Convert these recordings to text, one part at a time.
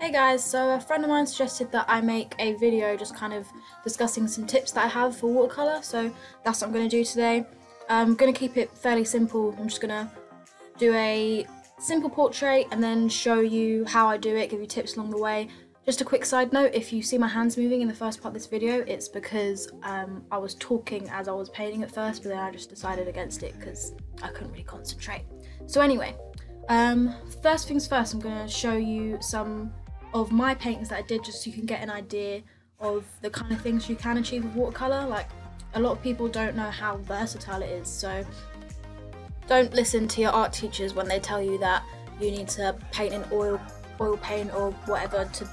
Hey guys, so a friend of mine suggested that I make a video just kind of discussing some tips that I have for watercolour, so that's what I'm going to do today. I'm going to keep it fairly simple. I'm just going to do a simple portrait and then show you how I do it, give you tips along the way. Just a quick side note, if you see my hands moving in the first part of this video, it's because I was talking as I was painting at first, but then I just decided against it because I couldn't really concentrate. So anyway, first things first, I'm going to show you some of my paintings that I did just so you can get an idea of the kind of things you can achieve with watercolour. Like, a lot of people don't know how versatile it is, so don't listen to your art teachers when they tell you that you need to paint in oil paint or whatever to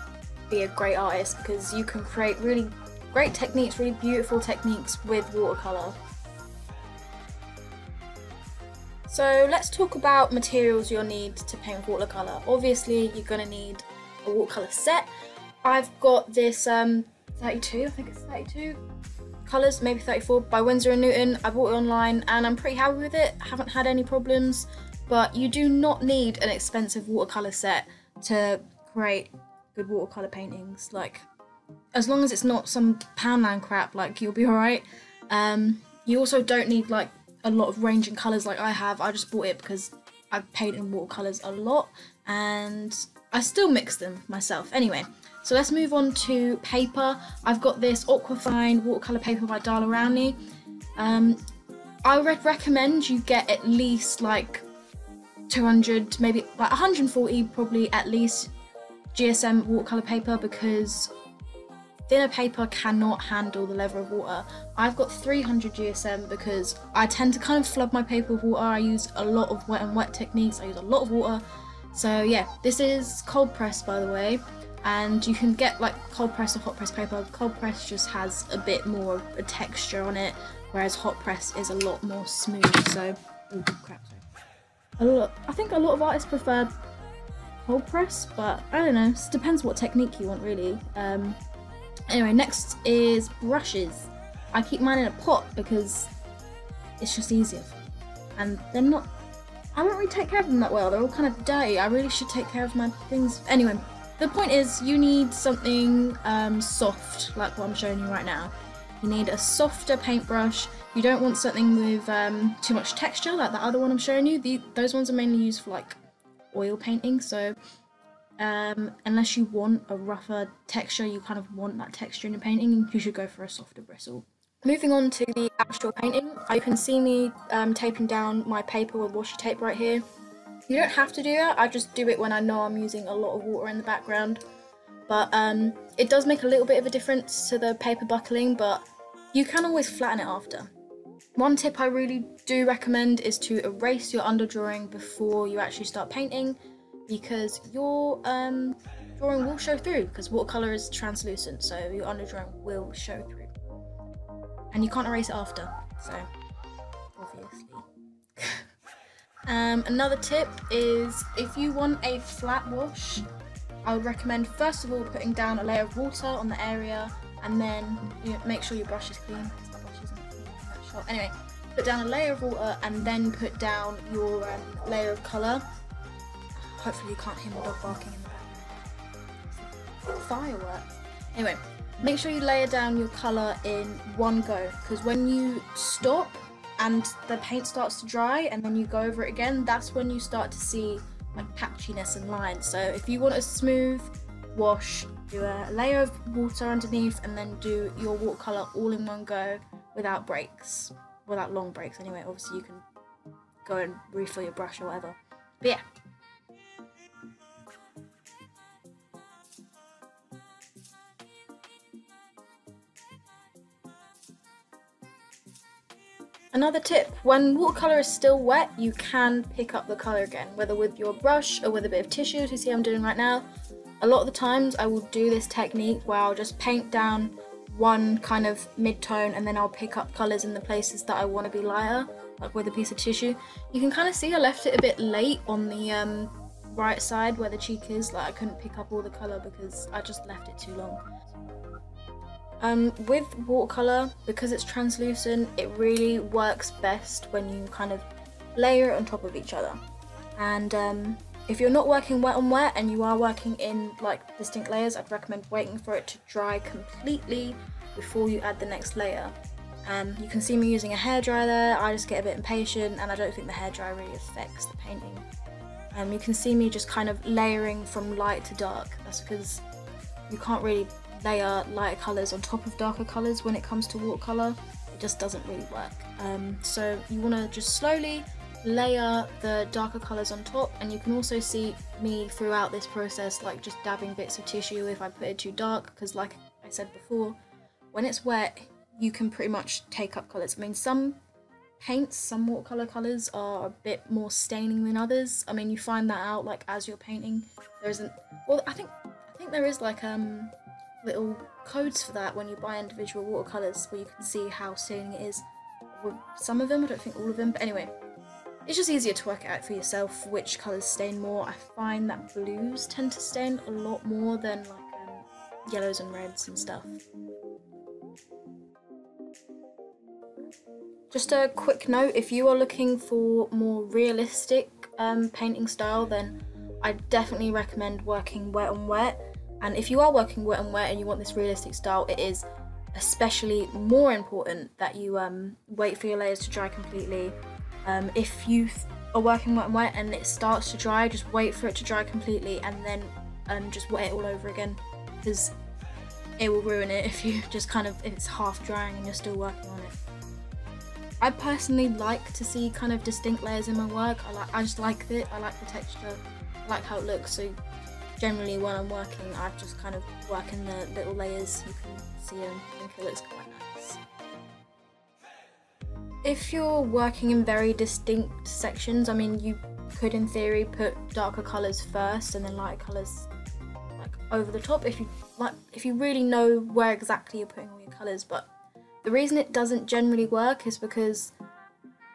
be a great artist, because you can create really great techniques, really beautiful techniques with watercolour. So let's talk about materials you'll need to paint with watercolour. Obviously you're going to need a watercolour set. I've got this 32, I think it's 32 colours, maybe 34, by Windsor and Newton. I bought it online and I'm pretty happy with it. I haven't had any problems, but you do not need an expensive watercolour set to create good watercolour paintings. Like, as long as it's not some Poundland crap, like, you'll be alright. You also don't need like a lot of range in colours like I have. I just bought it because I paint in watercolours a lot and I still mix them myself. Anyway, so let's move on to paper. I've got this Aquafine watercolour paper by Rowney. I would recommend you get at least like 200, maybe like 140 probably at least GSM watercolour paper, because thinner paper cannot handle the level of water. I've got 300 GSM because I tend to kind of flood my paper with water. I use a lot of wet and wet techniques. I use a lot of water. So yeah, this is cold press, by the way, and you can get like cold press or hot press paper. Cold press just has a bit more of a texture on it, whereas hot press is a lot more smooth. So, oh crap, sorry. I think a lot of artists prefer cold press, but I don't know. It depends what technique you want, really. Anyway, next is brushes. I keep mine in a pot because it's just easier, and they're not. I don't really take care of them that well. They're all kind of dirty. I really should take care of my things. Anyway, the point is you need something soft, like what I'm showing you right now. You need a softer paintbrush. You don't want something with too much texture, like the other one I'm showing you. Those ones are mainly used for like oil painting. So unless you want a rougher texture, you kind of want that texture in your painting, you should go for a softer bristle. Moving on to the actual painting, you can see me taping down my paper with washi tape right here. You don't have to do that, I just do it when I know I'm using a lot of water in the background. But it does make a little bit of a difference to the paper buckling, but you can always flatten it after. One tip I really do recommend is to erase your underdrawing before you actually start painting, because your drawing will show through, because watercolour is translucent, so your underdrawing will show through. And you can't erase it after, so obviously. Another tip is, if you want a flat wash, I would recommend first of all putting down a layer of water on the area, and then make sure your brush is clean. My brush isn't clean in that shot. Anyway, put down a layer of water and then put down your layer of colour. Hopefully you can't hear my dog barking in the background. Fireworks. Anyway, make sure you layer down your colour in one go, because when you stop and the paint starts to dry and then you go over it again, that's when you start to see like patchiness and lines. So if you want a smooth wash, do a layer of water underneath and then do your watercolour all in one go without breaks, without long breaks anyway. Obviously you can go and refill your brush or whatever, but yeah. Another tip, when watercolour is still wet, you can pick up the colour again, whether with your brush or with a bit of tissue, as you see I'm doing right now. A lot of the times I will do this technique where I'll just paint down one kind of mid-tone and then I'll pick up colours in the places that I want to be lighter, like with a piece of tissue. You can kind of see I left it a bit late on the right side where the cheek is, like I couldn't pick up all the colour because I just left it too long. With watercolour, because it's translucent, it really works best when you kind of layer it on top of each other. And If you're not working wet on wet and you are working in like distinct layers, I'd recommend waiting for it to dry completely before you add the next layer. You can see me using a hairdryer there. I just get a bit impatient and I don't think the hairdryer really affects the painting. You can see me just kind of layering from light to dark. That's because you can't really layer lighter colours on top of darker colours when it comes to watercolour. It just doesn't really work. So you want to just slowly layer the darker colours on top, and you can also see me throughout this process like just dabbing bits of tissue if I put it too dark, because like I said before, when it's wet you can pretty much take up colours. I mean, some paints, some watercolour colours are a bit more staining than others. I mean, you find that out like as you're painting. There isn't, well, I think there is like little codes for that when you buy individual watercolours where you can see how staining it is with some of them. I don't think all of them, but anyway, it's just easier to work it out for yourself which colours stain more. I find that blues tend to stain a lot more than like yellows and reds and stuff. Just a quick note, if you are looking for more realistic painting style, then I definitely recommend working wet on wet. And if you are working wet on wet and you want this realistic style, it is especially more important that you wait for your layers to dry completely. If you are working wet and wet and it starts to dry, just wait for it to dry completely and then just wet it all over again, because it will ruin it if you just if it's half drying and you're still working on it. I personally like to see kind of distinct layers in my work. I just like it. I like the texture. I like how it looks. So generally when I'm working, I just kind of work in the little layers. You can see them. I think it looks quite nice. If you're working in very distinct sections, I mean, you could in theory put darker colours first and then lighter colours like over the top if you really know where exactly you're putting all your colours. But the reason it doesn't generally work is because,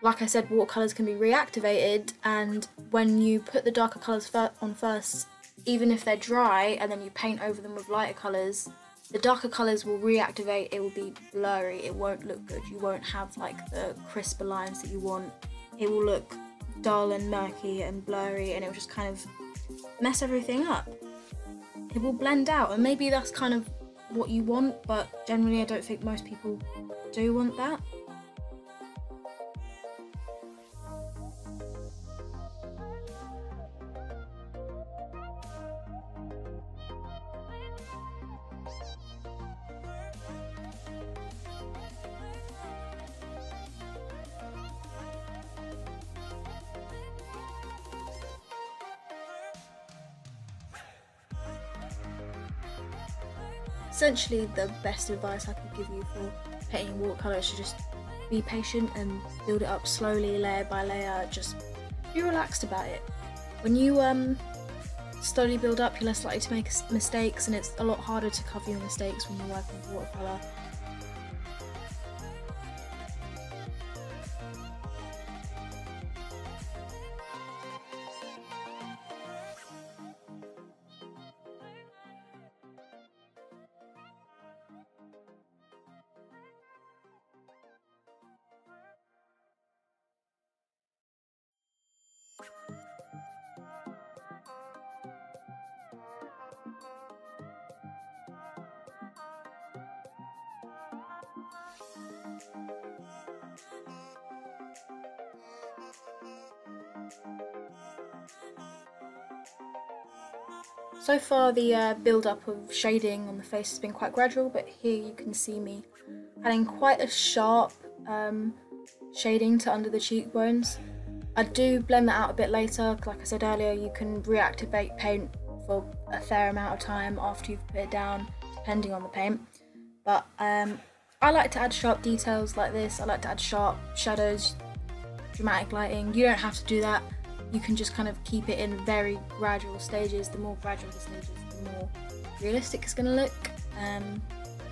like I said, watercolours can be reactivated, and when you put the darker colours on first, even if they're dry and then you paint over them with lighter colours, the darker colours will reactivate. It will be blurry, it won't look good, you won't have like the crisper lines that you want. It will look dull and murky and blurry, and it will just kind of mess everything up. It will blend out, and maybe that's kind of what you want, but generally I don't think most people do want that. Essentially, the best advice I could give you for painting watercolour is to just be patient and build it up slowly, layer by layer. Just be relaxed about it. When you slowly build up, you're less likely to make mistakes, and it's a lot harder to cover your mistakes when you're working with watercolour. So far the build-up of shading on the face has been quite gradual, but here you can see me adding quite a sharp shading to under the cheekbones. I do blend that out a bit later. Like I said earlier, you can reactivate paint for a fair amount of time after you've put it down, depending on the paint. But I like to add sharp details like this. I like to add sharp shadows, dramatic lighting. You don't have to do that. You can just kind of keep it in very gradual stages. The more gradual the stages, the more realistic it's going to look.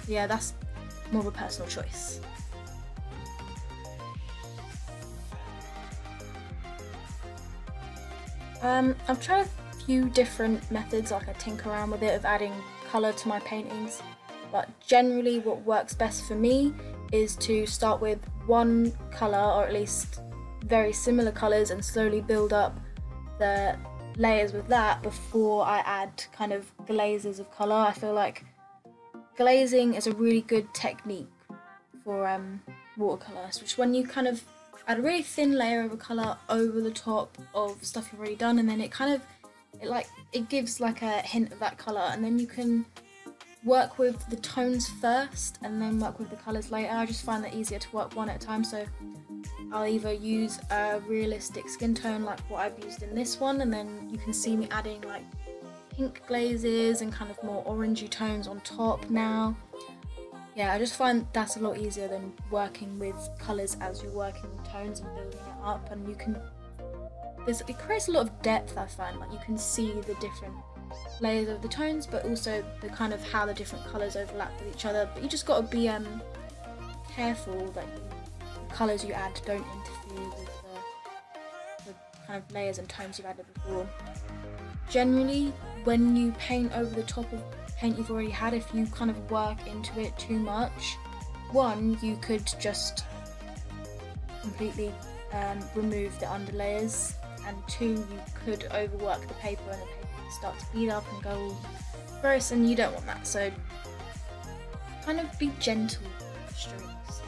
Yeah, that's more of a personal choice. I've tried a few different methods, like I tinker around with it, of adding colour to my paintings, but generally what works best for me is to start with one colour, or at least very similar colours, and slowly build up the layers with that before I add kind of glazes of colour. I feel like glazing is a really good technique for watercolour, which when you kind of add a really thin layer of a colour over the top of stuff you've already done, and then it gives like a hint of that colour, and then you can work with the tones first and then work with the colours later. I just find that easier to work one at a time, so I'll either use a realistic skin tone like what I've used in this one, and then you can see me adding like pink glazes and kind of more orangey tones on top now. Yeah, I just find that's a lot easier than working with colours as you're working with tones and building it up, and it creates a lot of depth. I find like you can see the different layers of the tones, but also the kind of how the different colours overlap with each other. But you just got to be careful that the colours you add don't interfere with the kind of layers and tones you've added before. Generally, when you paint over the top of paint you've already had, if you kind of work into it too much, one, you could just completely remove the underlayers, and two, you could overwork the paper and the paper could start to bead up and go all gross, and you don't want that. So kind of be gentle with the strokes.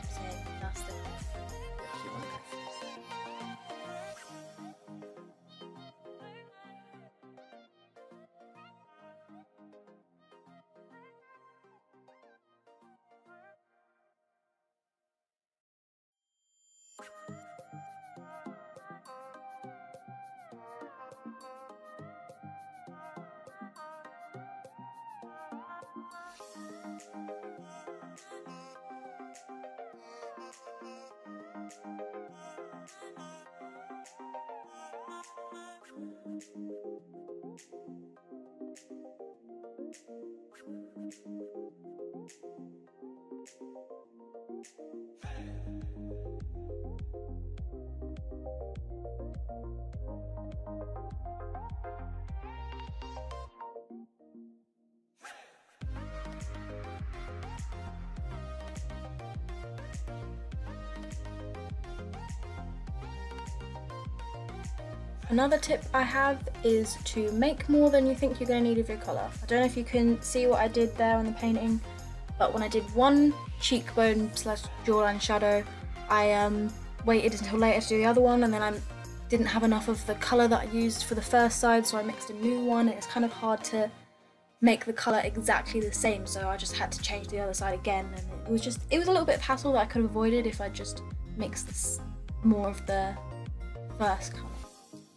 So that's the look you want to go for. Another tip I have is to make more than you think you're going to need of your colour. I don't know if you can see what I did there on the painting, but when I did one cheekbone / jawline shadow, I waited until later to do the other one, and then I didn't have enough of the colour that I used for the first side, so I mixed a new one. It's kind of hard to make the colour exactly the same, so I just had to change the other side again, and it was a little bit of hassle that I could have avoided if I just mixed more of the first colour.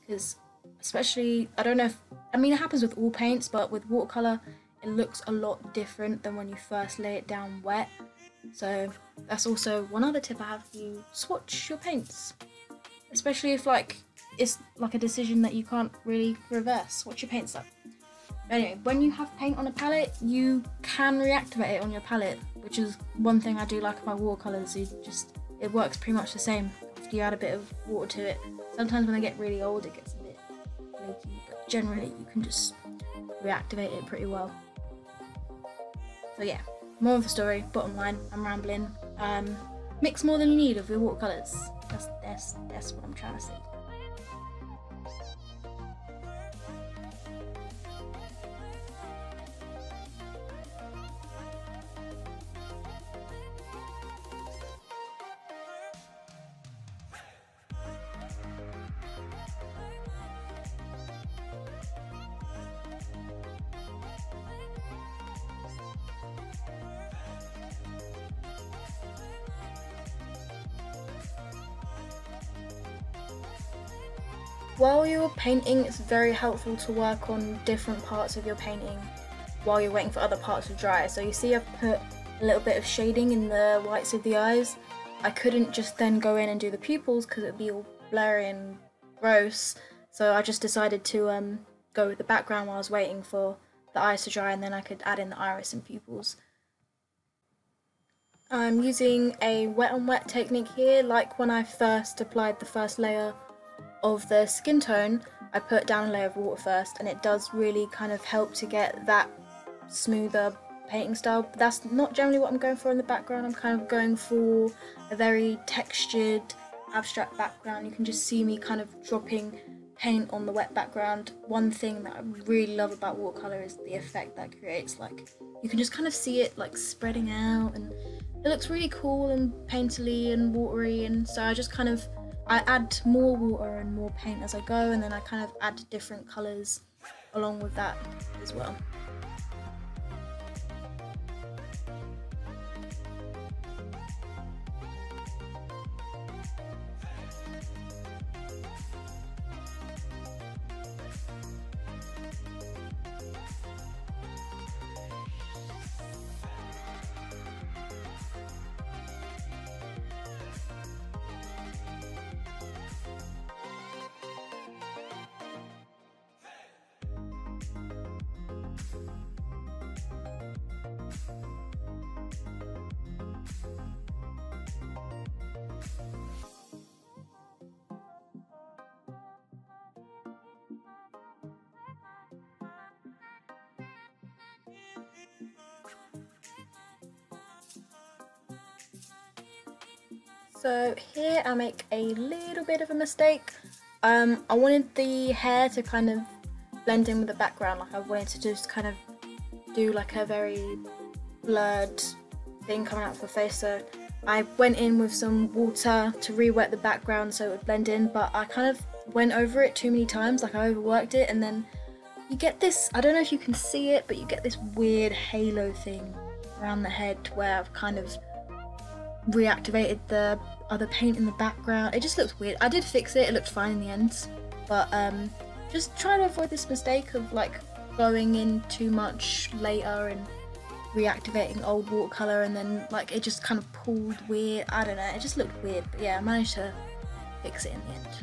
Because especially, I don't know if, I mean it happens with all paints, but with watercolour it looks a lot different than when you first lay it down wet. So that's also one other tip I have for you: swatch your paints. Especially if it's like a decision that you can't really reverse. Swatch your paints up. Anyway, when you have paint on a palette, you can reactivate it on your palette, which is one thing I do like about watercolours. It works pretty much the same after you add a bit of water to it. Sometimes when they get really old it gets a bit flaky, but generally you can just reactivate it pretty well. So yeah, more of the story, bottom line, I'm rambling. Mix more than you need of your watercolours. That's what I'm trying to say. While you're painting, it's very helpful to work on different parts of your painting while you're waiting for other parts to dry. So you see I've put a little bit of shading in the whites of the eyes. I couldn't just then go in and do the pupils because it would be all blurry and gross, so I just decided to go with the background while I was waiting for the eyes to dry, and then I could add in the iris and pupils. I'm using a wet on wet technique here. Like when I first applied the first layer of the skin tone, I put down a layer of water first, and it does really kind of help to get that smoother painting style. But that's not generally what I'm going for in the background. I'm kind of going for a very textured, abstract background. You can just see me kind of dropping paint on the wet background, one thing that I really love about watercolour is the effect that creates. Like, you can just kind of see it like spreading out, and it looks really cool and painterly and watery, and so I add more water and more paint as I go, and then I kind of add different colours along with that as well. So here I make a little bit of a mistake. I wanted the hair to kind of blend in with the background, like I wanted to just kind of do like a very blurred thing coming out of the face, so I went in with some water to re-wet the background so it would blend in, but I kind of went over it too many times, like I overworked it, and then you get this, I don't know if you can see it, but you get this weird halo thing around the head where I've kind of reactivated the other paint in the background. It just looks weird. I did fix it, it looked fine in the end, but just try to avoid this mistake of like going in too much later and reactivating old watercolour, and then like it just kind of pulled weird. I don't know, it just looked weird, but yeah, I managed to fix it in the end.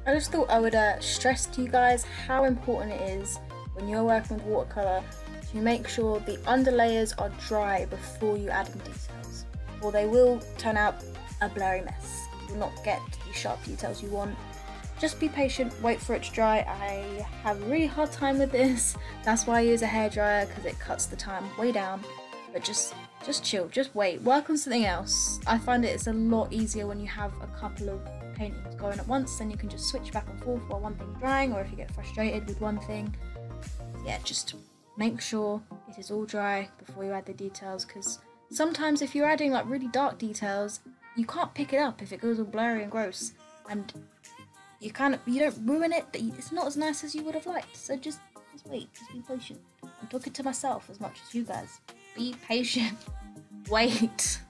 I just thought I would stress to you guys how important it is when you're working with watercolour to make sure the underlayers are dry before you add in details, or they will turn out a blurry mess. You will not get the sharp details you want. Just be patient, wait for it to dry. I have a really hard time with this, that's why I use a hairdryer, because it cuts the time way down, but just chill, just wait, work on something else. I find it's a lot easier when you have a couple of paintings going at once, then you can just switch back and forth while one thing's drying, or if you get frustrated with one thing, yeah, just make sure it is all dry before you add the details, because sometimes if you're adding like really dark details, you can't pick it up if it goes all blurry and gross, and you don't ruin it, but it's not as nice as you would have liked. So just wait, just be patient. I'm talking to myself as much as you guys. Be patient. Wait.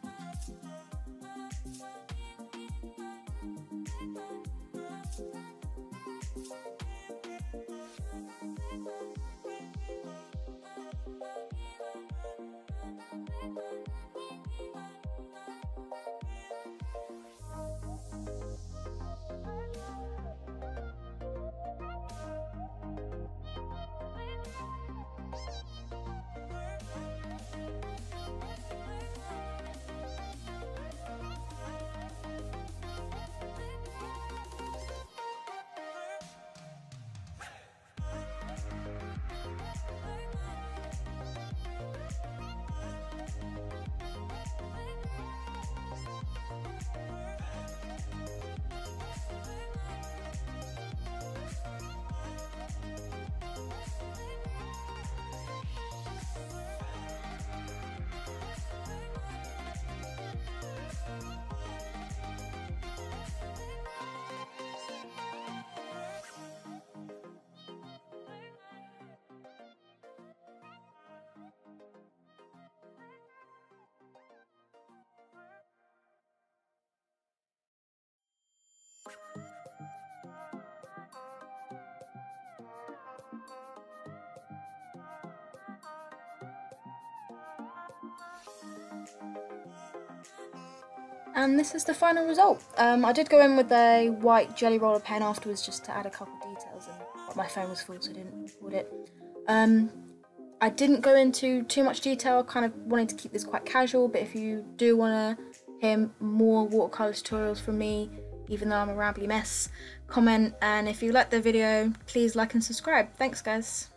And this is the final result. I did go in with a white jelly roller pen afterwards just to add a couple details, but my phone was full so I didn't record it. I didn't go into too much detail, kind of wanted to keep this quite casual, but if you do want to hear more watercolour tutorials from me, even though I'm a rambly mess, comment, and if you like the video, please like and subscribe. Thanks guys.